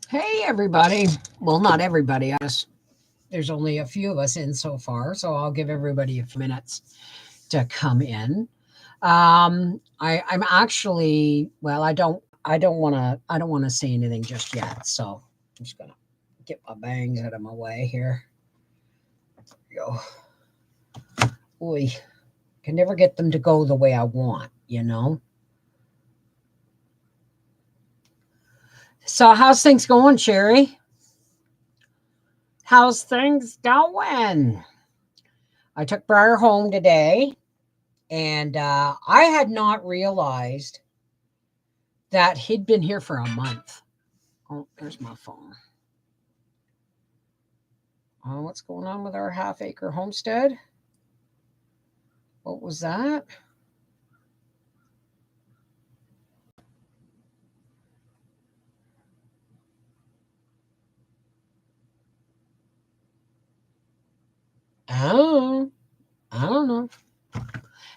Hey, everybody. Well, not everybody. There's only a few of us in so far, so I'll give everybody a few minutes to come in. I'm actually, well, I don't want to say anything just yet. So I'm just gonna get my bangs out of my way here. There we go. Boy, can never get them to go the way I want, you know. So how's things going, Sherry? How's things going? I took Briar home today. And I had not realized that he'd been here for a month. Oh, there's my phone. Oh, what's going on with our half acre homestead? What was that? Oh, I don't know.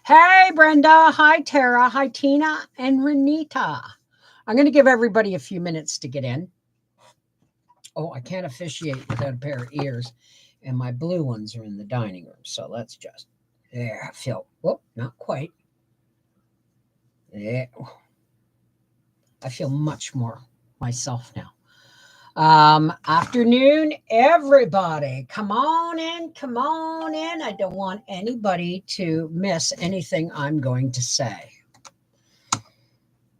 Hey, Brenda. Hi, Tara. Hi, Tina and Renita. I'm going to give everybody a few minutes to get in. Oh, I can't officiate without a pair of ears. And my blue ones are in the dining room. So let's just, there, I feel, whoop, not quite. There. I feel much more myself now. Afternoon, everybody. Come on in, come on in. I don't want anybody to miss anything I'm going to say.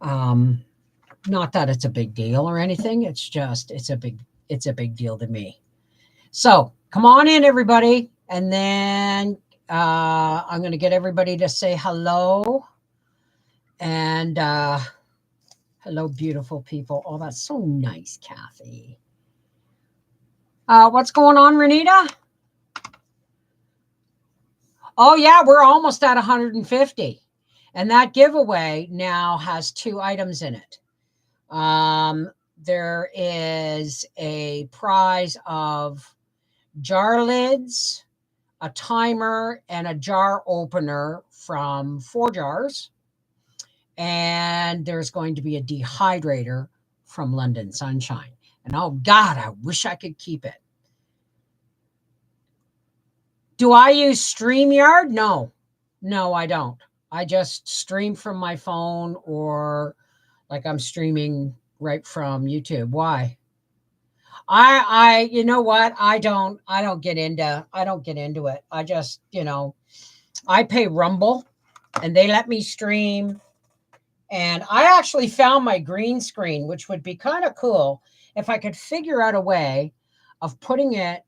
Not that it's a big deal or anything. It's just it's a big deal to me. So come on in, everybody, and then I'm going to get everybody to say hello. And hello, beautiful people. Oh, that's so nice, Kathy. What's going on, Renita? Oh, yeah, we're almost at 150. And that giveaway now has 2 items in it. There is a prize of jar lids, a timer, and a jar opener from 4 jars. And there's going to be a dehydrator from London Sunshine. And oh, God, I wish I could keep it. Do I use StreamYard? No, I don't. I just stream from my phone or like I'm streaming right from YouTube. Why? You know what? I don't get into it. I just, I pay Rumble and they let me stream. And I actually found my green screen, which would be kind of cool if I could figure out a way of putting it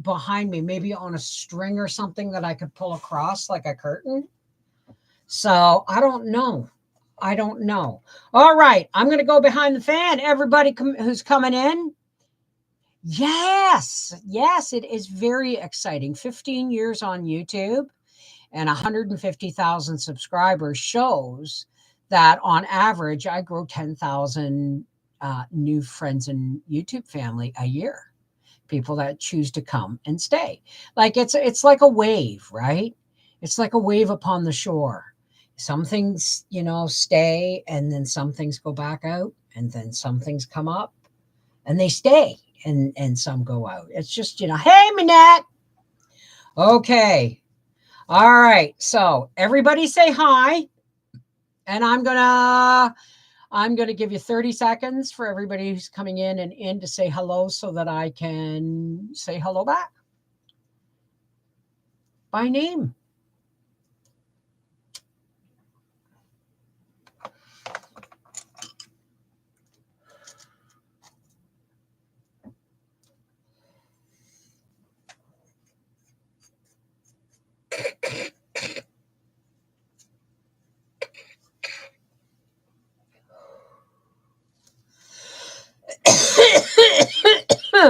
behind me, maybe on a string or something that I could pull across like a curtain. So I don't know. All right. I'm going to go behind the fan. Everybody who's coming in. Yes, it is very exciting. 15 years on YouTube and 150,000 subscribers shows that on average, I grow 10,000 new friends and YouTube family a year. People that choose to come and stay. Like it's like a wave, right? It's like a wave upon the shore. Some things, stay, and then some things go back out, and then some things come up and they stay, and some go out. It's just, hey, Minette. Okay. All right. So everybody say hi. And I'm gonna give you 30 seconds for everybody who's coming in to say hello so that I can say hello back by name.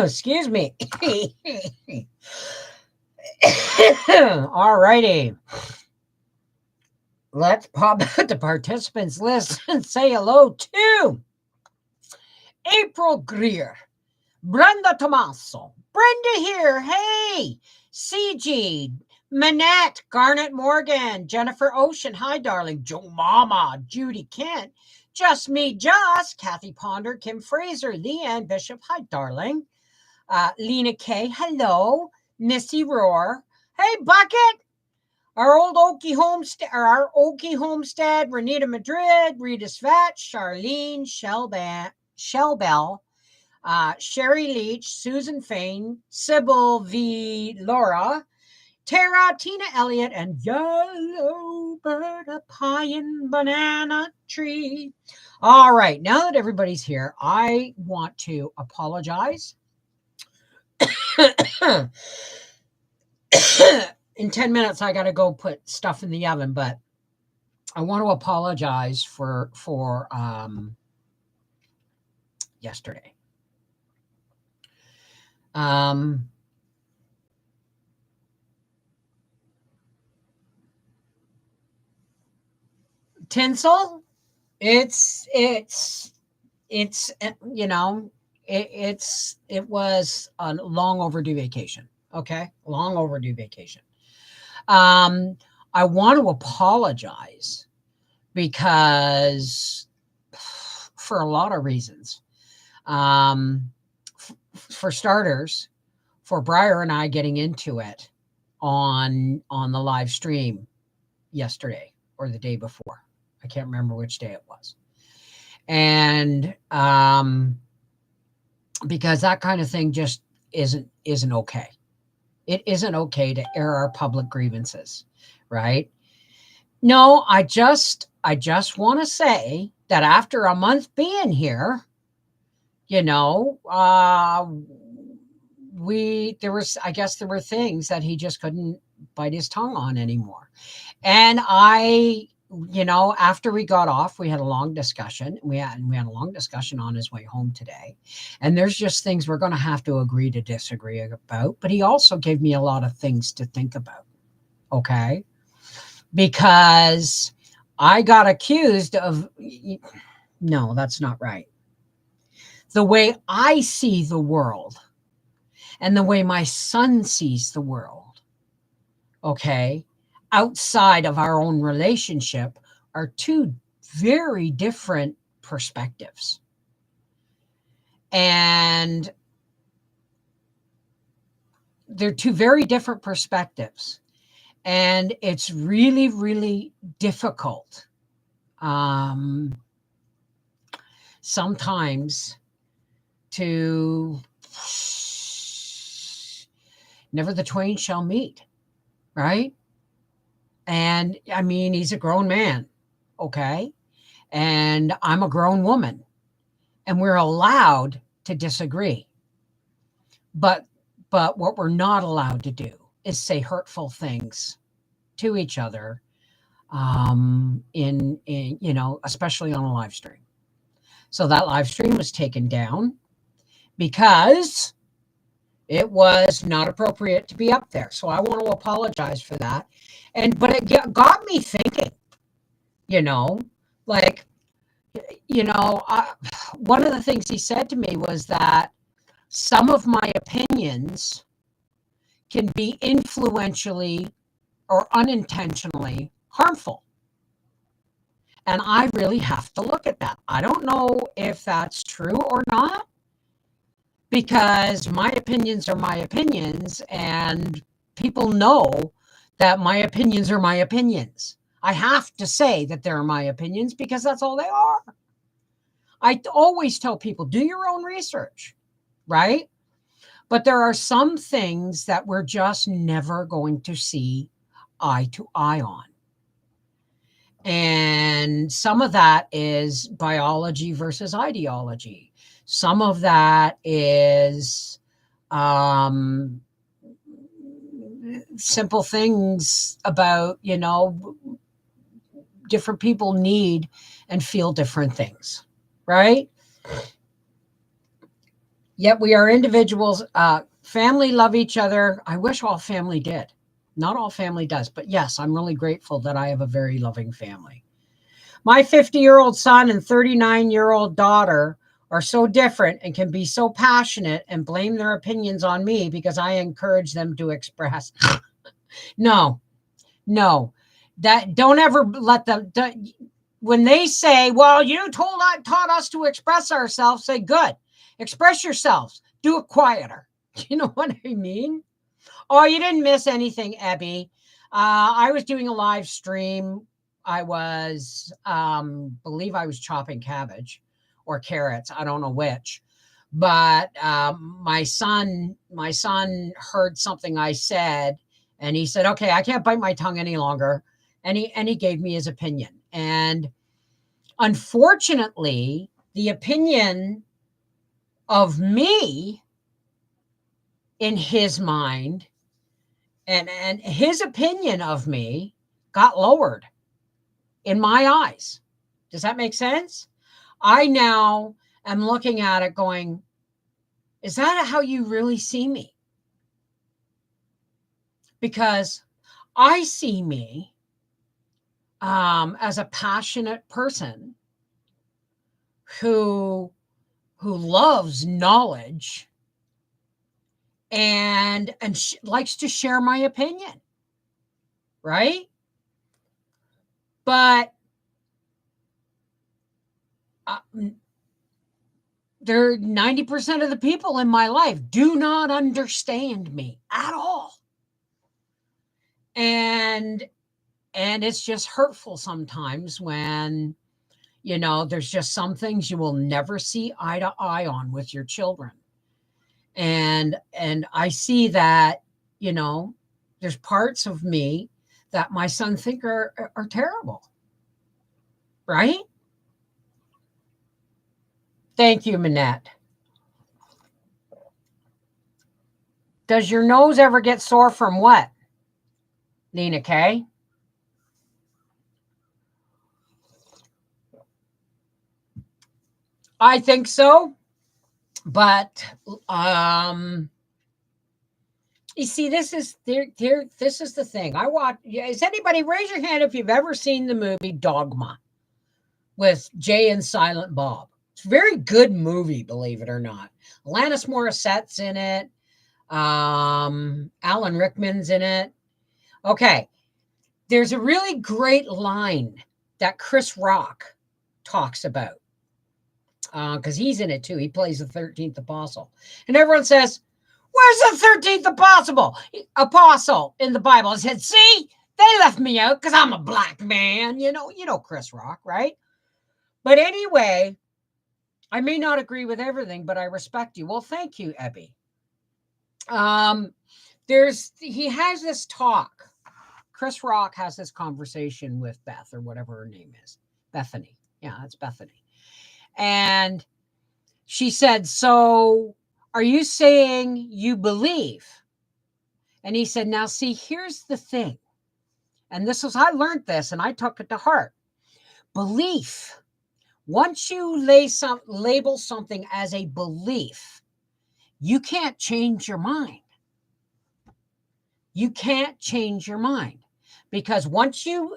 Excuse me. All righty. Let's pop out the participants list and say hello to April Greer, Brenda Tomaso, Brenda here, hey, CG, Manette, Garnet Morgan, Jennifer Ocean, hi darling, Joe Mama, Judy Kent, Just Me Just, Kathy Ponder, Kim Fraser, Leanne Bishop, hi darling. Lena K, hello. Missy Roar, hey Bucket. Our Okie Homestead, Renita Madrid, Rita Svet, Charlene, Shellbell, Sherry Leach, Susan Fain, Sybil V. Laura, Tara, Tina Elliott, and Yellow Bird, a pie and banana tree. All right, now that everybody's here, I want to apologize. In 10 minutes, I got to go put stuff in the oven, but I want to apologize for yesterday. Tinsel, it's you know, it was a long overdue vacation. Okay, long overdue vacation. I want to apologize because for a lot of reasons. For starters, for Briar and I getting into it on the live stream yesterday or the day before. I can't remember which day it was. And because that kind of thing just isn't okay. It isn't okay to air our public grievances, right? No, I just want to say that after a month being here, you know, I guess there were things that he just couldn't bite his tongue on anymore. And you know, after we got off, we had a long discussion. We had a long discussion on his way home today. And there's just things we're going to have to agree to disagree about. But he also gave me a lot of things to think about. Okay. Because I got accused of, no, that's not right. The way I see the world and the way my son sees the world, okay, outside of our own relationship are two very different perspectives. And they're two very different perspectives. And it's really, really difficult sometimes to never the twain shall meet, right? And I mean, he's a grown man, okay? And I'm a grown woman, and we're allowed to disagree. But what we're not allowed to do is say hurtful things to each other, in you know, especially on a live stream. So that live stream was taken down because it was not appropriate to be up there. So I want to apologize for that. But it got me thinking, you know, like, you know, one of the things he said to me was that some of my opinions can be influentially or unintentionally harmful. And I really have to look at that. I don't know if that's true or not, because my opinions are my opinions, and people know that my opinions are my opinions. I have to say that they're my opinions because that's all they are. I always tell people, do your own research, right? But there are some things that we're just never going to see eye to eye on. And some of that is biology versus ideology. Some of that is simple things about, you know, different people need and feel different things, right? Yet we are individuals. Family love each other. I wish all family did. Not all family does, but yes, I'm really grateful that I have a very loving family. My 50-year-old son and 39-year-old daughter are so different and can be so passionate and blame their opinions on me because I encourage them to express. No, that don't ever let them. when they say, well, you taught us to express ourselves, say, good, express yourselves, do it quieter. You know what I mean? Oh, you didn't miss anything, Abby. I was doing a live stream. I was, believe I was chopping cabbage or carrots. I don't know which. But my son heard something I said, and he said, "Okay, I can't bite my tongue any longer." And he gave me his opinion. And unfortunately, the opinion of me in his mind and his opinion of me got lowered in my eyes. Does that make sense? I now am looking at it going, is that how you really see me? Because I see me as a passionate person who loves knowledge and likes to share my opinion, right? But there 90% of the people in my life do not understand me at all. And it's just hurtful sometimes when, you know, there's just some things you will never see eye to eye on with your children. And I see that, you know, there's parts of me that my son think are terrible. Right? Thank you, Minette. Does your nose ever get sore from what? Nina K. I think so. But you see, this is the thing. I watch. Is anybody, raise your hand if you've ever seen the movie Dogma with Jay and Silent Bob? It's a very good movie, believe it or not. Alanis Morissette's in it. Alan Rickman's in it. Okay. There's a really great line that Chris Rock talks about because he's in it too. He plays the 13th apostle. And everyone says, where's the 13th apostle in the Bible? I said, see, they left me out because I'm a black man. You know Chris Rock, right? But anyway, I may not agree with everything, but I respect you. Well, thank you, Ebby. He has this talk. Chris Rock has this conversation with Beth or whatever her name is. Bethany. Yeah, that's Bethany. And she said, so are you saying you believe? And he said, now see, here's the thing. And I learned this and I took it to heart. Belief. Once you label something as a belief, you can't change your mind. You can't change your mind because once you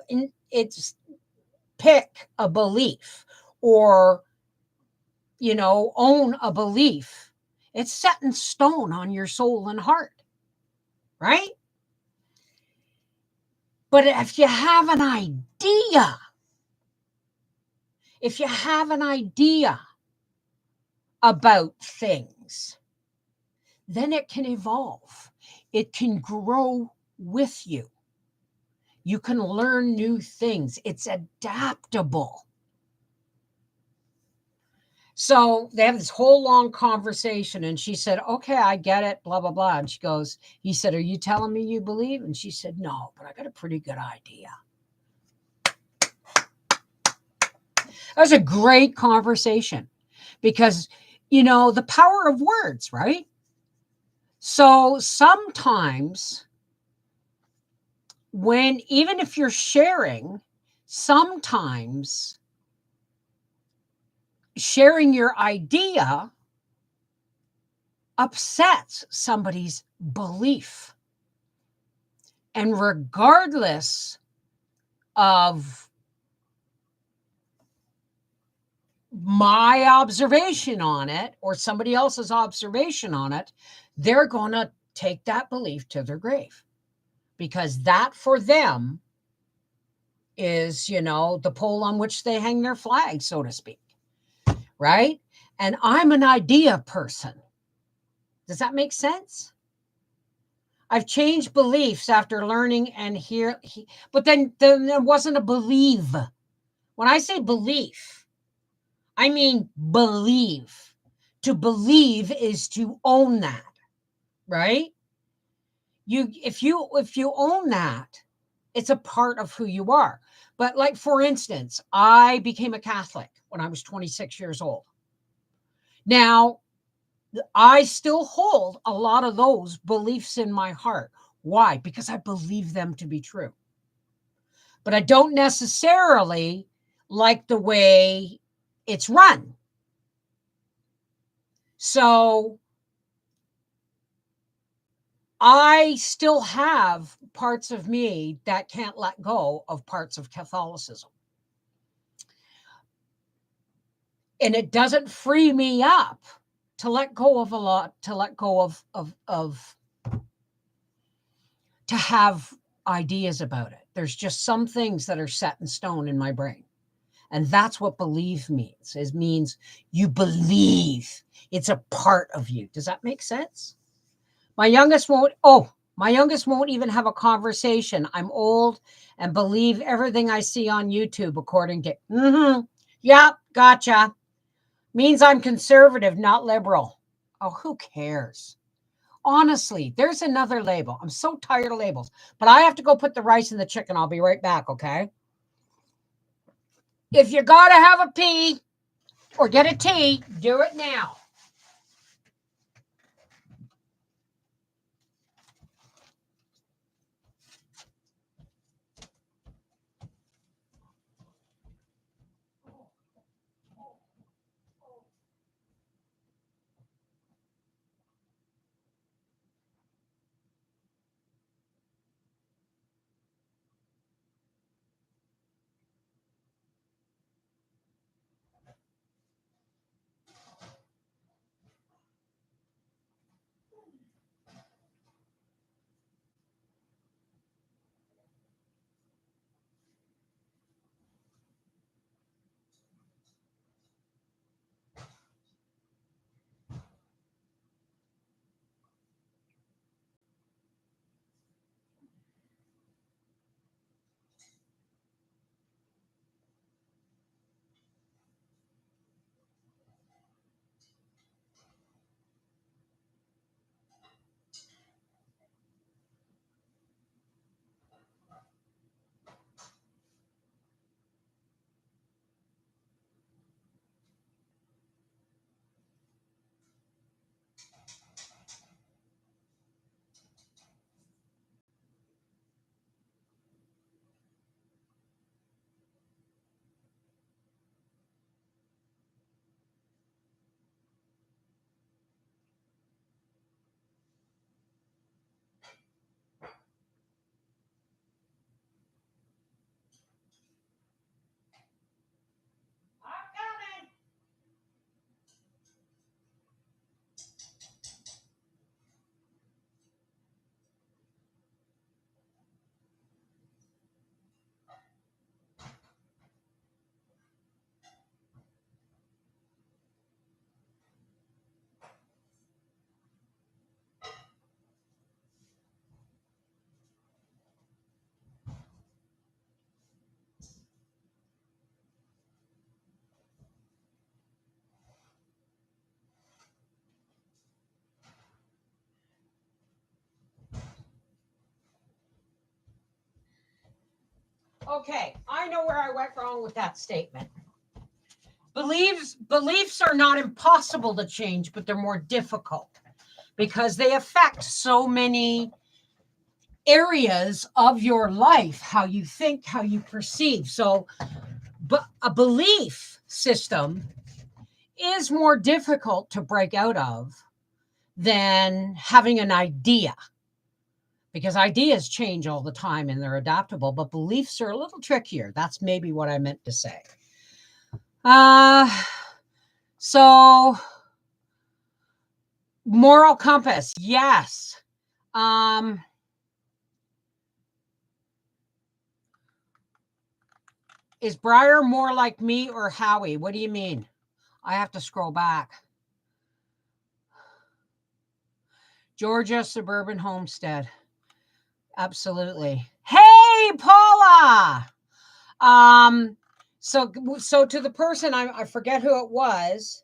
pick a belief or, you know, own a belief, it's set in stone on your soul and heart, right? But if you have an idea, about things, then it can evolve. It can grow with you. You can learn new things. It's adaptable. So they have this whole long conversation and she said, okay, I get it, blah, blah, blah. And he said, are you telling me you believe? And she said, no, but I got a pretty good idea. That was a great conversation because, you know, the power of words, right? So sometimes even if you're sharing, sometimes sharing your idea upsets somebody's belief. And regardless of my observation on it or somebody else's observation on it, they're going to take that belief to their grave because that for them is, you know, the pole on which they hang their flag, so to speak, right? And I'm an idea person. Does that make sense? I've changed beliefs after learning and but then there wasn't a believe. When I say belief, I mean believe. To believe is to own that, right? If you own that, it's a part of who you are. But like, for instance, I became a Catholic when I was 26 years old. Now, I still hold a lot of those beliefs in my heart. Why? Because I believe them to be true. But I don't necessarily like the way it's run. So I still have parts of me that can't let go of parts of Catholicism. And it doesn't free me up to let go of a lot, to let go of to have ideas about it. There's just some things that are set in stone in my brain. And that's what believe means. It means you believe. It's a part of you. Does that make sense? My youngest won't even have a conversation. I'm old and believe everything I see on YouTube, according to, yeah, gotcha. Means I'm conservative, not liberal. Oh, who cares? Honestly, there's another label. I'm so tired of labels, but I have to go put the rice in the chicken. I'll be right back, okay? If you gotta have a pee or get a tea, do it now. Okay, I know where I went wrong with that statement. Beliefs are not impossible to change, but they're more difficult because they affect so many areas of your life, how you think, how you perceive. So, but a belief system is more difficult to break out of than having an idea, because ideas change all the time and they're adaptable, but beliefs are a little trickier. That's maybe what I meant to say. So moral compass, yes. Is Briar more like me or Howie? What do you mean? I have to scroll back. Georgia Suburban Homestead. Absolutely. Hey, Paula. So to the person, I forget who it was.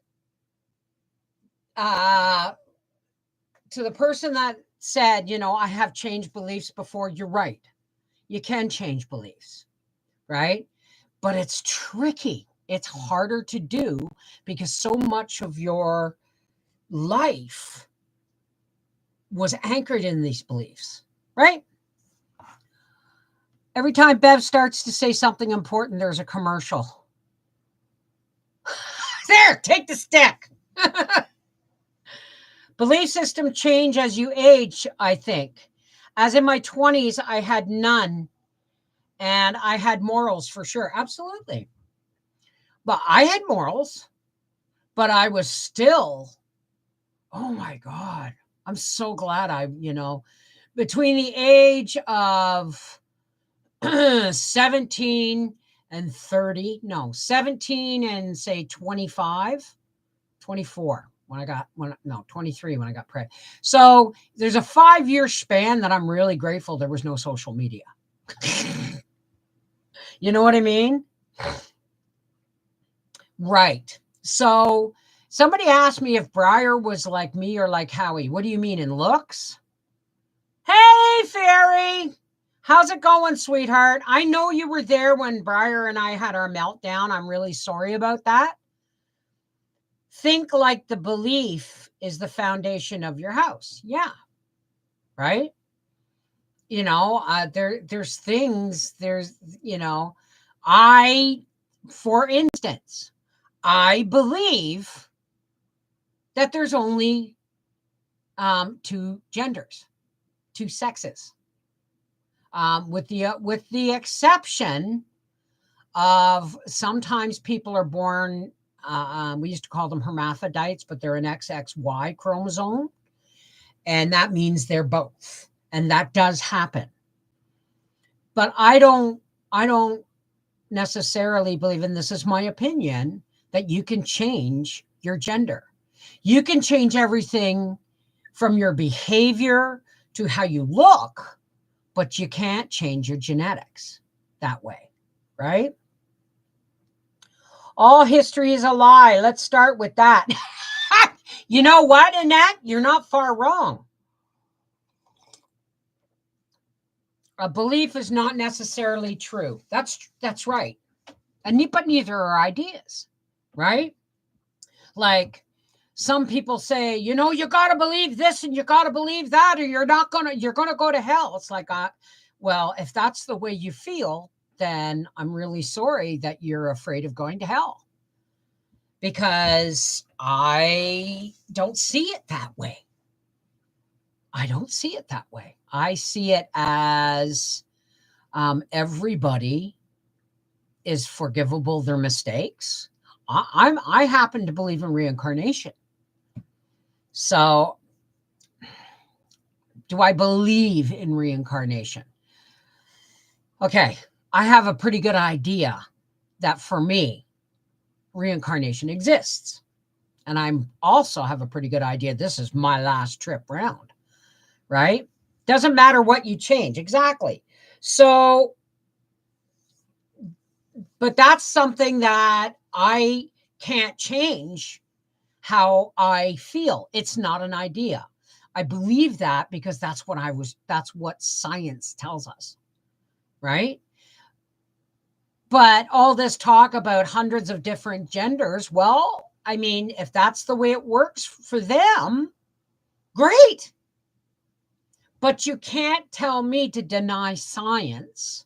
To the person that said, you know, I have changed beliefs before. You're right. You can change beliefs, right? But it's tricky. It's harder to do because so much of your life was anchored in these beliefs, right? Every time Bev starts to say something important, there's a commercial. There, take the stick. Belief system change as you age, I think. As in my 20s, I had none, and I had morals for sure. Absolutely. But I had morals, but I was still, oh my God, I'm so glad between the age of 17 and 30, no, 17 and say 25, 24 23 when I got pregnant. So there's a 5-year span that I'm really grateful there was no social media. You know what I mean? Right. So somebody asked me if Briar was like me or like Howie. What do you mean, in looks? Hey, Fairy. How's it going, sweetheart? I know you were there when Briar and I had our meltdown. I'm really sorry about that. Think like the belief is the foundation of your house. Yeah. Right? You know, there's things, for instance, I believe that there's only two genders, two sexes, with the exception of sometimes people are born. We used to call them hermaphrodites, but they're an XXY chromosome, and that means they're both, and that does happen. But I don't necessarily believe, and this is my opinion, that you can change your gender. You can change everything from your behavior to how you look, but you can't change your genetics that way, right? All history is a lie. Let's start with that. You know what, Annette? You're not far wrong. A belief is not necessarily true. That's right. But neither are ideas, right? Like some people say, you got to believe this and you got to believe that, or you're going to go to hell. It's like, well, if that's the way you feel, then I'm really sorry that you're afraid of going to hell, because I don't see it that way. I don't see it that way. I see it as everybody is forgivable their mistakes. I happen to believe in reincarnation. So, do I believe in reincarnation? Okay, I have a pretty good idea that for me, reincarnation exists. And I also have a pretty good idea this is my last trip round, right? Doesn't matter what you change. Exactly. So, but that's something that I can't change, how I feel. It's not an idea. I believe that because that's what science tells us, right? But all this talk about hundreds of different genders, well, I mean, if that's the way it works for them, great. But you can't tell me to deny science,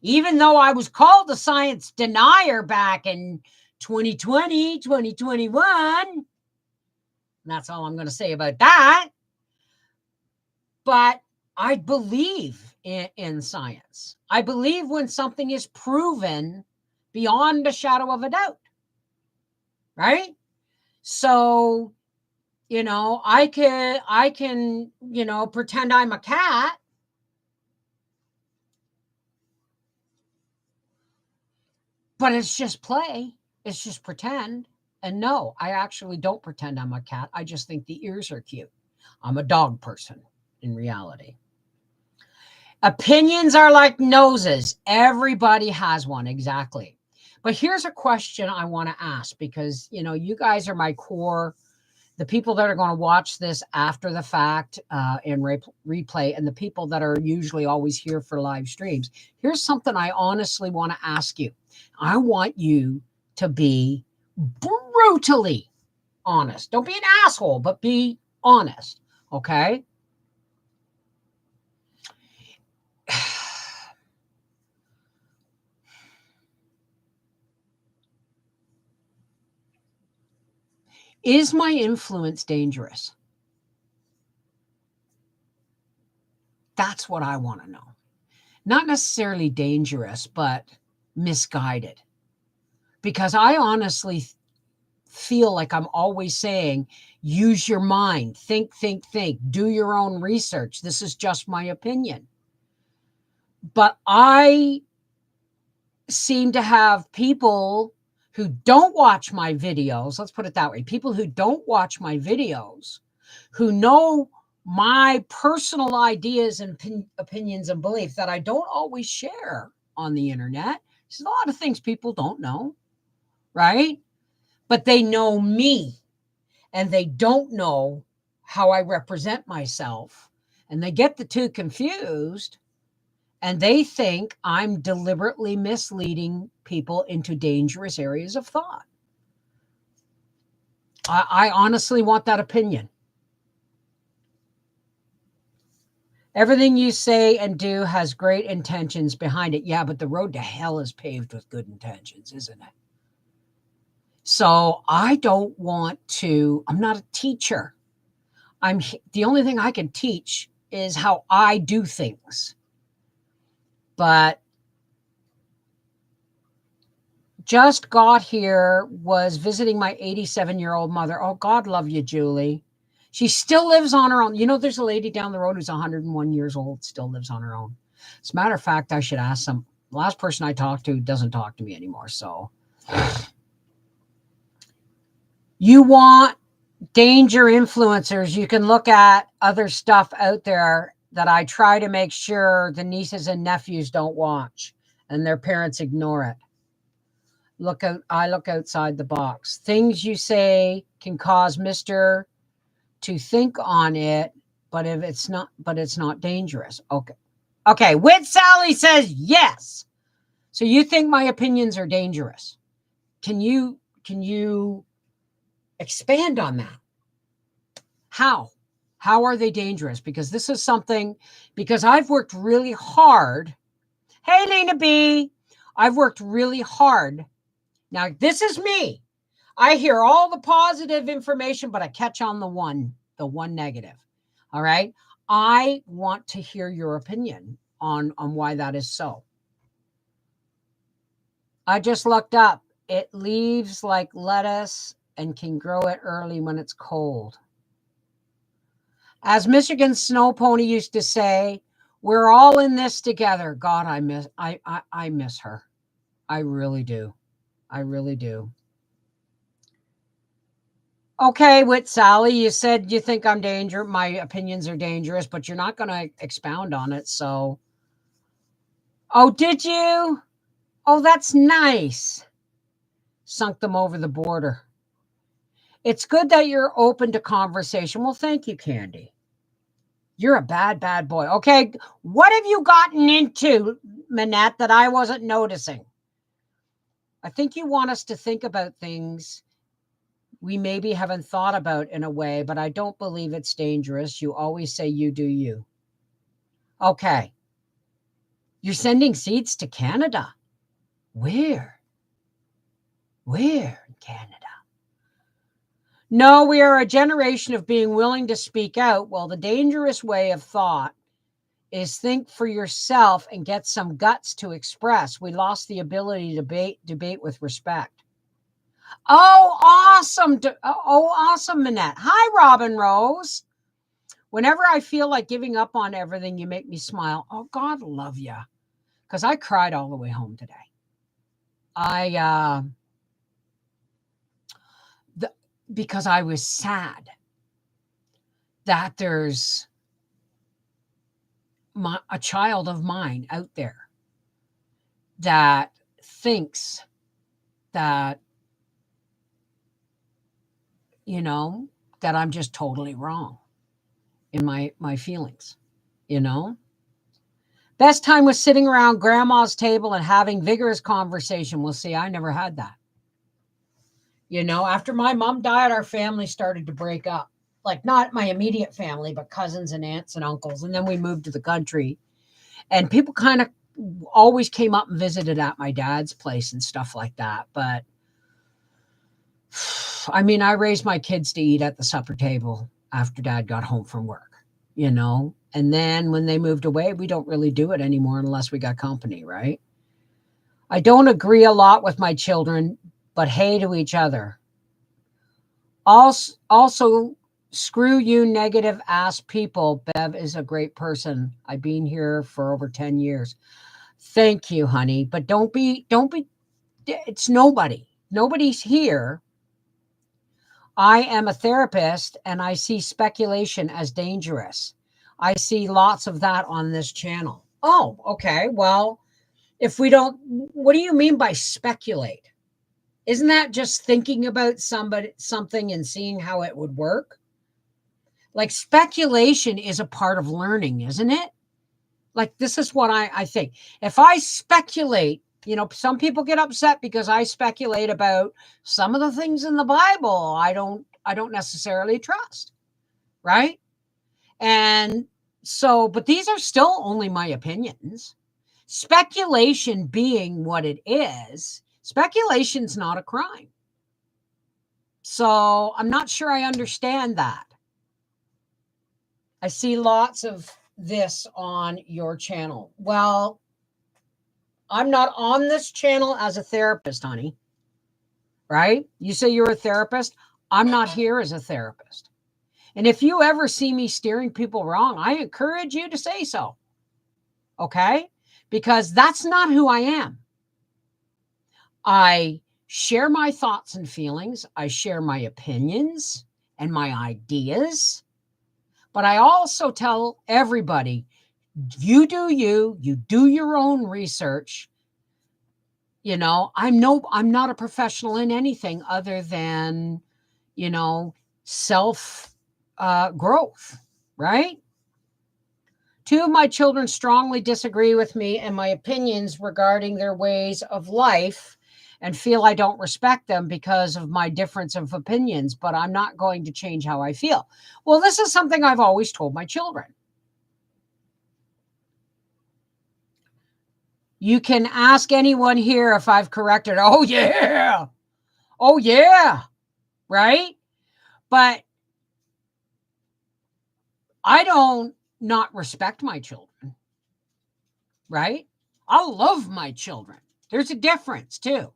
even though I was called a science denier back in 2020, 2021. That's all I'm going to say about that. But I believe in science. I believe when something is proven beyond a shadow of a doubt, right? So, I can, pretend I'm a cat. But it's just play. It's just pretend. And no, I actually don't pretend I'm a cat. I just think the ears are cute. I'm a dog person in reality. Opinions are like noses. Everybody has one, exactly. But here's a question I want to ask, because, you know, you guys are my core, the people that are going to watch this after the fact and replay, and the people that are usually always here for live streams. Here's something I honestly want to ask you. I want you to be brutally honest. Don't be an asshole, but be honest, okay? Is my influence dangerous? That's what I want to know. Not necessarily dangerous, but misguided. Because I honestly feel like I'm always saying, use your mind, think, do your own research. This is just my opinion. But I seem to have people who don't watch my videos, let's put it that way, people who don't watch my videos, who know my personal ideas and opinions and beliefs that I don't always share on the internet. There's a lot of things people don't know, right? But they know me, and they don't know how I represent myself. And they get the two confused, and they think I'm deliberately misleading people into dangerous areas of thought. I honestly want that opinion. Everything you say and do has great intentions behind it. Yeah, but the road to hell is paved with good intentions, isn't it? So I don't want to, I'm not a teacher. The only thing I can teach is how I do things. But just got here, was visiting my 87-year-old mother. Oh, God love you, Julie. She still lives on her own. You know, there's a lady down the road who's 101 years old, still lives on her own. As a matter of fact, I should ask some. The last person I talked to doesn't talk to me anymore. So you want danger influencers, you can look at other stuff out there that I try to make sure the nieces and nephews don't watch and their parents ignore it. I look outside the box. Things you say can cause Mr. to think on it, but it's not dangerous. Okay. Wit Sally says yes. So you think my opinions are dangerous? Can you expand on that? How are they dangerous? Because this is something, because I've worked really hard. Hey, Lena B, I've worked really hard. Now, this is me. I hear all the positive information, but I catch on the one negative. All right. I want to hear your opinion on why that is so. I just looked up. It leaves like lettuce and can grow it early when it's cold. As Michigan Snow Pony used to say, we're all in this together. God, I miss her. I really do. I really do. Okay, with Sally, you said you think I'm dangerous. My opinions are dangerous, but you're not going to expound on it. So, oh, did you? Oh, that's nice. Sunk them over the border. It's good that you're open to conversation. Well, thank you, Candy. You're a bad boy. Okay, what have you gotten into, Manette, that I wasn't noticing? I think you want us to think about things we maybe haven't thought about in a way, but I don't believe it's dangerous. You always say you do you. Okay. You're sending seeds to Canada. Where? Where in Canada? No, we are a generation of being willing to speak out. Well, the dangerous way of thought is think for yourself and get some guts to express. We lost the ability to debate with respect. Oh, awesome. Awesome, Manette. Hi, Robin Rose. Whenever I feel like giving up on everything, you make me smile. Oh, God love you. Because I cried all the way home today. because I was sad that there's a child of mine out there that thinks that, that I'm just totally wrong in my feelings, Best time was sitting around grandma's table and having vigorous conversation. Well, see, I never had that. After my mom died, our family started to break up. Like, not my immediate family, but cousins and aunts and uncles. And then we moved to the country. And people kind of always came up and visited at my dad's place and stuff like that. But, I mean, I raised my kids to eat at the supper table after dad got home from work, And then when they moved away, we don't really do it anymore unless we got company, right? I don't agree a lot with my children, but hey to each other. Also, screw you, negative ass people. Bev is a great person. I've been here for over 10 years. Thank you, honey. But don't be, it's nobody. Nobody's here. I am a therapist and I see speculation as dangerous. I see lots of that on this channel. Oh, okay. Well, what do you mean by speculate? Isn't that just thinking about something and seeing how it would work? Like, speculation is a part of learning, isn't it? Like, this is what I think. If I speculate, some people get upset because I speculate about some of the things in the Bible I don't necessarily trust, right? And so, but these are still only my opinions. Speculation being what it is, speculation's not a crime. So I'm not sure I understand that. I see lots of this on your channel. Well, I'm not on this channel as a therapist, honey. Right? You say you're a therapist. I'm not here as a therapist. And if you ever see me steering people wrong, I encourage you to say so. Okay? Because that's not who I am. I share my thoughts and feelings. I share my opinions and my ideas. But I also tell everybody, you do your own research. I'm not a professional in anything other than, self growth, right? 2 of my children strongly disagree with me and my opinions regarding their ways of life and feel I don't respect them because of my difference of opinions, but I'm not going to change how I feel. Well, this is something I've always told my children. You can ask anyone here if I've corrected. Oh, yeah. Oh, yeah. Right? But I don't not respect my children. Right? I love my children. There's a difference, too.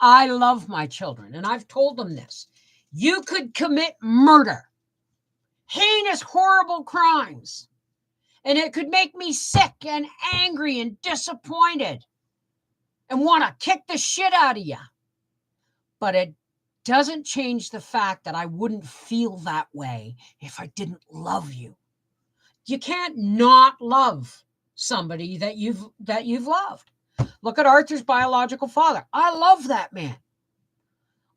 I love my children, and I've told them this. You could commit murder, heinous, horrible crimes, and it could make me sick and angry and disappointed and want to kick the shit out of you. But it doesn't change the fact that I wouldn't feel that way if I didn't love you. You can't not love somebody that you've loved. Look at Arthur's biological father. I love that man.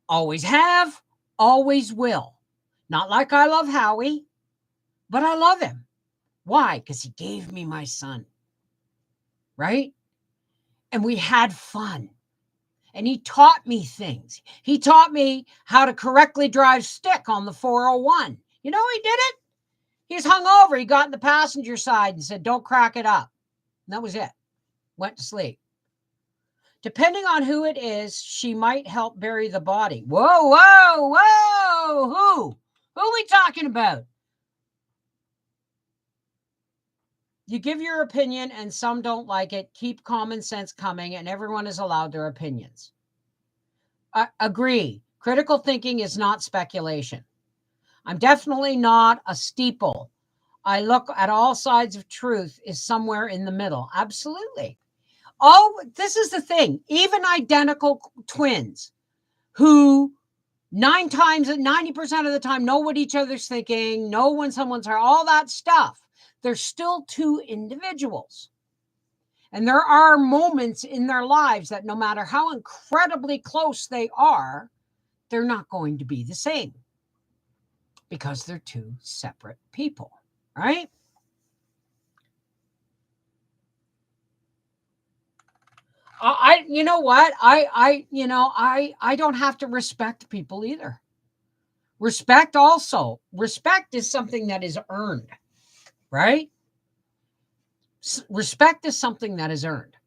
Always have, always will. Not like I love Howie, but I love him. Why? Because he gave me my son. Right? And we had fun. And he taught me things. He taught me how to correctly drive stick on the 401. You know, he did it. He was hungover. He got in the passenger side and said, don't crack it up. And that was it. Went to sleep. Depending on who it is, she might help bury the body. Whoa, whoa, whoa. Who? Who are we talking about? You give your opinion and some don't like it. Keep common sense coming and everyone is allowed their opinions. Agree. Critical thinking is not speculation. I'm definitely not a steeple. I look at all sides of truth is somewhere in the middle. Absolutely. Oh, this is the thing. Even identical twins who 90% of the time know what each other's thinking, know when someone's hurt, all that stuff. They're still two individuals. And there are moments in their lives that no matter how incredibly close they are, they're not going to be the same because they're two separate people, right? You know what? I don't have to respect people either. Respect is something that is earned, right? Respect is something that is earned.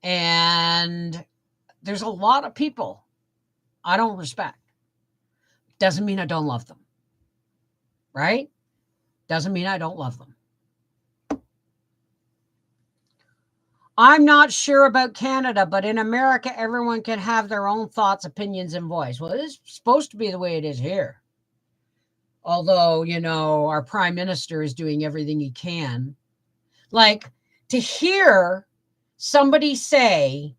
And there's a lot of people I don't respect. Doesn't mean I don't love them, right? Doesn't mean I don't love them. I'm not sure about Canada, but in America, everyone can have their own thoughts, opinions, and voice. Well, it's supposed to be the way it is here. Although, our prime minister is doing everything he can. Like, to hear somebody say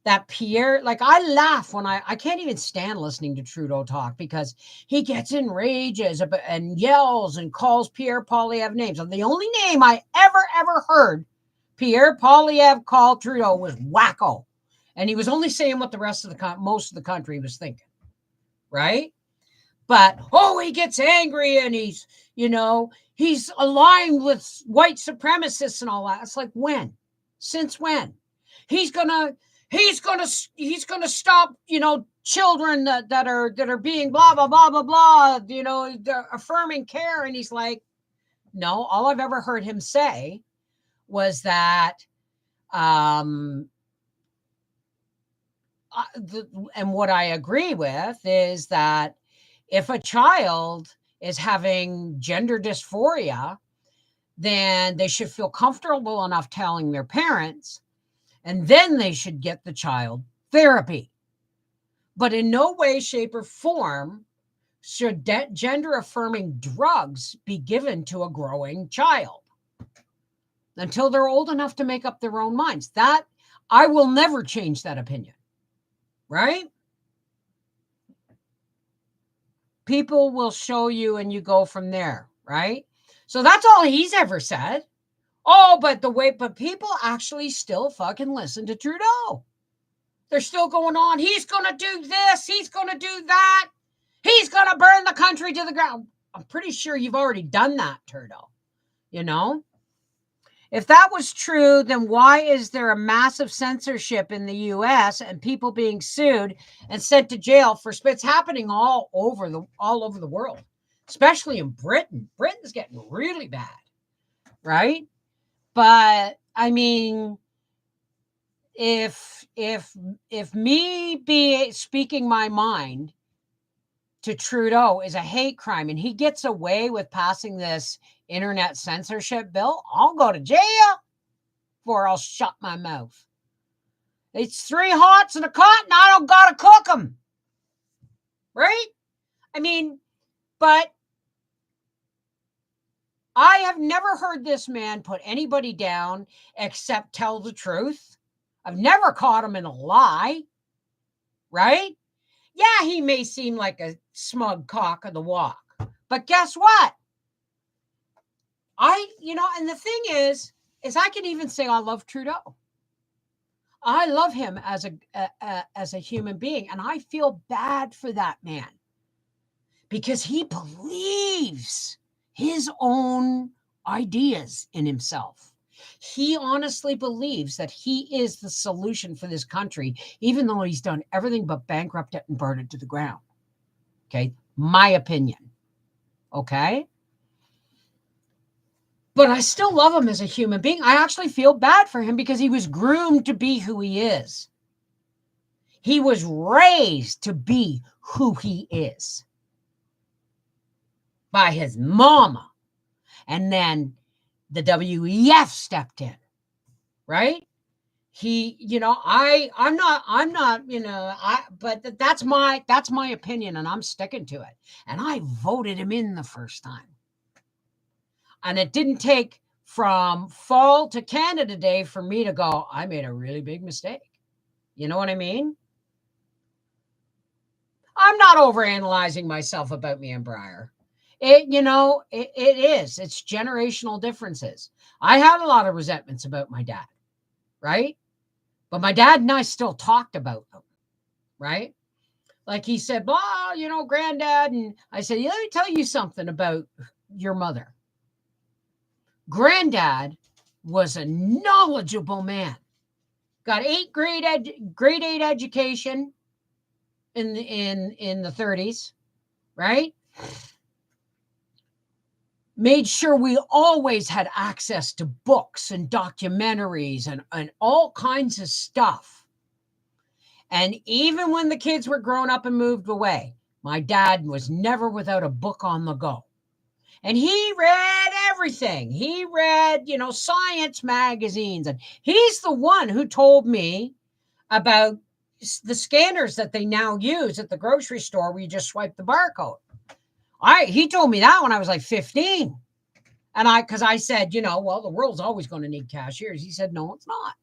that Pierre, like, I laugh when I can't even stand listening to Trudeau talk because he gets in rages and yells and calls Pierre Poilievre names. And the only name I ever heard Pierre Poilievre called Trudeau was wacko. And he was only saying what the rest of most of the country was thinking, right? But, he gets angry and he's aligned with white supremacists and all that. It's like, when? Since when? He's gonna stop, children that are being blah, blah, blah, blah, blah, they're affirming care. And he's like, no, all I've ever heard him say was that, and what I agree with is that if a child is having gender dysphoria, then they should feel comfortable enough telling their parents, and then they should get the child therapy. But in no way, shape, or form should gender-affirming drugs be given to a growing child until they're old enough to make up their own minds. That I will never change that opinion, right? People will show you and you go from there, right? So that's all he's ever said. But people actually still fucking listen to Trudeau. They're still going on. He's going to do this. He's going to do that. He's going to burn the country to the ground. I'm pretty sure you've already done that, Trudeau. If that was true, then why is there a massive censorship in the U.S. and people being sued and sent to jail for spits happening all over the world, especially in Britain? Britain's getting really bad, right? But I mean, if me speaking my mind to Trudeau is a hate crime and he gets away with passing this internet censorship bill, I'll go to jail before I'll shut my mouth. It's 3 hots and a cot and I don't gotta cook them. Right? I mean, but I have never heard this man put anybody down except tell the truth. I've never caught him in a lie. Right? Yeah, he may seem like a smug cock of the walk, but guess what? And the thing is I can even say I love Trudeau. I love him as a human being, and I feel bad for that man because he believes his own ideas in himself. He honestly believes that he is the solution for this country, even though he's done everything but bankrupt it and burn it to the ground. Okay? My opinion. Okay? But I still love him as a human being. I actually feel bad for him because he was groomed to be who he is. He was raised to be who he is by his mama. And then the WEF stepped in, right? But that's my opinion and I'm sticking to it. And I voted him in the first time. And it didn't take from fall to Canada Day for me to go, I made a really big mistake. You know what I mean? I'm not overanalyzing myself about me and Briar. It is. It's generational differences. I had a lot of resentments about my dad, right? But my dad and I still talked about them, right? Like he said, blah, granddad. And I said, let me tell you something about your mother. Granddad was a knowledgeable man. Got grade 8 education in the 30s, right? Made sure we always had access to books and documentaries and all kinds of stuff. And even when the kids were grown up and moved away, my dad was never without a book on the go. And he read everything. He read, science magazines. And he's the one who told me about the scanners that they now use at the grocery store where you just swipe the barcode. He told me that when I was like 15. And because I said, well, the world's always going to need cashiers. He said, no, it's not.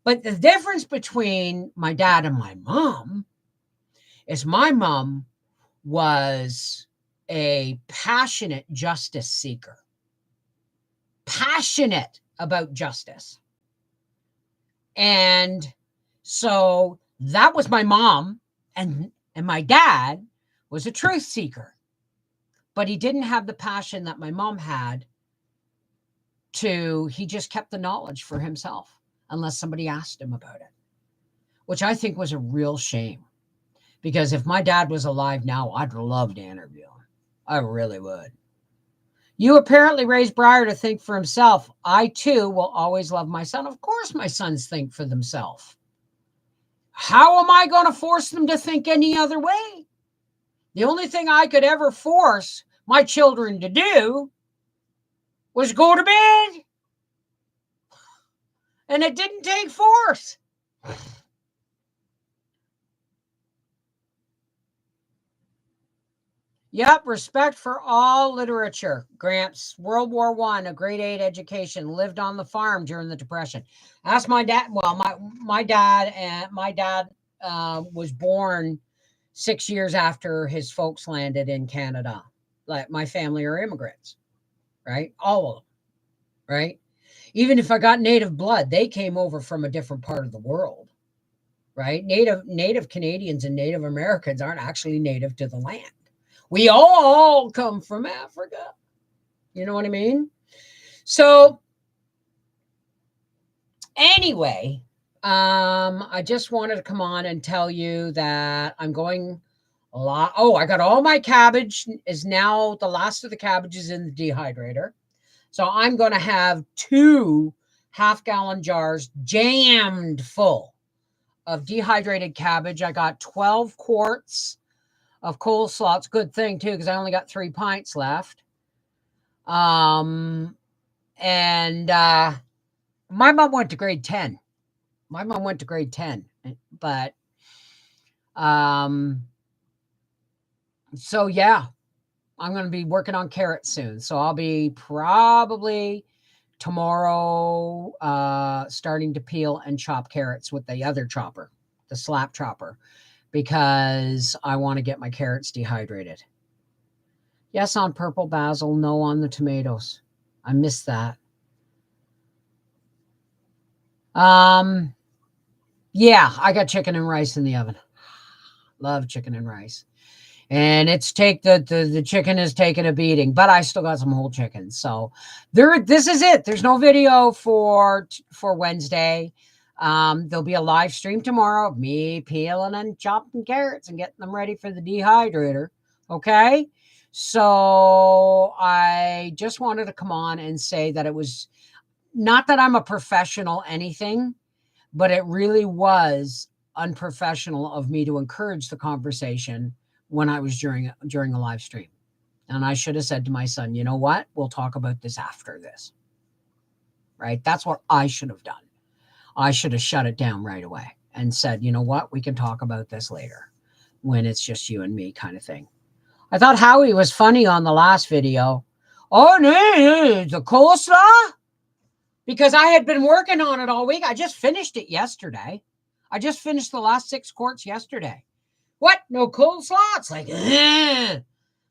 But the difference between my dad and my mom is my mom was a passionate justice seeker. Passionate about justice. And so that was my mom. And my dad was a truth seeker. But he didn't have the passion that my mom had. He just kept the knowledge for himself unless somebody asked him about it, which I think was a real shame. Because if my dad was alive now, I'd love to interview him. I really would. You apparently raised Briar to think for himself. I, too, will always love my son. Of course my sons think for themselves. How am I going to force them to think any other way? The only thing I could ever force my children to do was go to bed. And it didn't take force. Yep, respect for all literature. Gramps, World War I, a grade 8 education, lived on the farm during the Depression. Ask my dad. Well, my dad was born 6 years after his folks landed in Canada. Like my family are immigrants, right? All of them, right? Even if I got native blood, they came over from a different part of the world, right? Native Canadians and Native Americans aren't actually native to the land. We all come from Africa. You know what I mean? So anyway, I just wanted to come on and tell you that I'm going a lot. Oh, I got all my cabbage is now the last of the cabbage is in the dehydrator. So I'm going to have 2 half-gallon jars jammed full of dehydrated cabbage. I got 12 quarts of coleslaw. It's a good thing, too, because I only got 3 pints left. And my mom went to grade 10. But, so, yeah, I'm going to be working on carrots soon. So I'll be probably tomorrow starting to peel and chop carrots with the other chopper, the slap chopper, because I want to get my carrots dehydrated. Yes, on purple basil, no on the tomatoes. I missed that. Yeah, I got chicken and rice in the oven. Love chicken and rice. And the chicken is taking a beating, but I still got some whole chicken. So this is it. There's no video for Wednesday. There'll be a live stream tomorrow of me peeling and chopping carrots and getting them ready for the dehydrator. Okay. So I just wanted to come on and say that it was not that I'm a professional anything, but it really was unprofessional of me to encourage the conversation when I was during a live stream. And I should have said to my son, you know what? We'll talk about this after this. Right? That's what I should have done. I should have shut it down right away and said, you know what? We can talk about this later when it's just you and me kind of thing. I thought Howie was funny on the last video. Oh, no, the coleslaw? Because I had been working on it all week. I just finished it yesterday. I just finished the last 6 quarts yesterday. What? No coleslaw? It's like, ugh.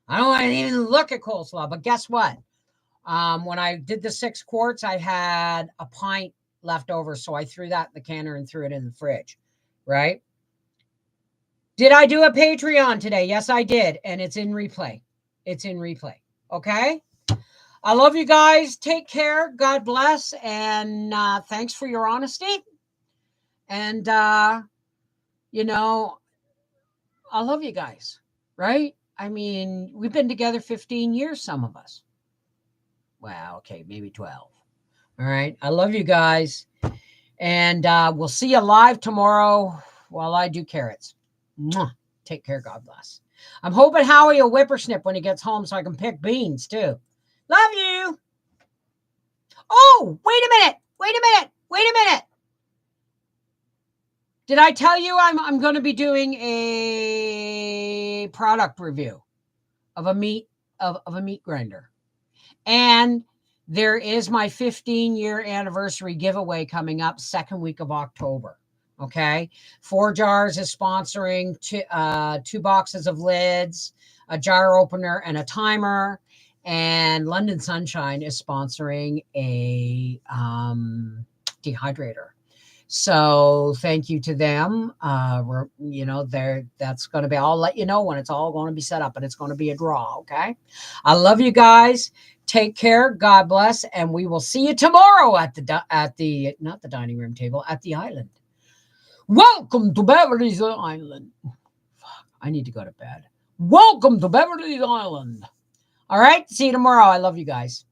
I don't want to even look at coleslaw. But guess what? When I did the 6 quarts, I had a pint left over. So I threw that in the canner and threw it in the fridge. Right? Did I do a Patreon today? Yes, I did. And it's in replay. It's in replay. Okay? I love you guys. Take care. God bless. And thanks for your honesty. And, you know, I love you guys, right? I mean, we've been together 15 years, some of us. Well, okay, maybe 12. All right. I love you guys. And we'll see you live tomorrow while I do carrots. Mwah. Take care. God bless. I'm hoping Howie will whippersnip when he gets home so I can pick beans too. Love you. Oh, wait a minute. Wait a minute. Wait a minute. Did I tell you I'm going to be doing a product review of a meat grinder? And there is my 15-year anniversary giveaway coming up 2nd week of October. Okay. 4 Jars is sponsoring 2 boxes of lids, a jar opener, and a timer. And London Sunshine is sponsoring a dehydrator. So thank you to them. You know, that's going to be, I'll let you know when it's all going to be set up, and it's going to be a draw. Okay. I love you guys. Take care. God bless. And we will see you tomorrow at the, not the dining room table, at the island. Welcome to Beverly's Island. Fuck, I need to go to bed. Welcome to Beverly's Island. All right. See you tomorrow. I love you guys.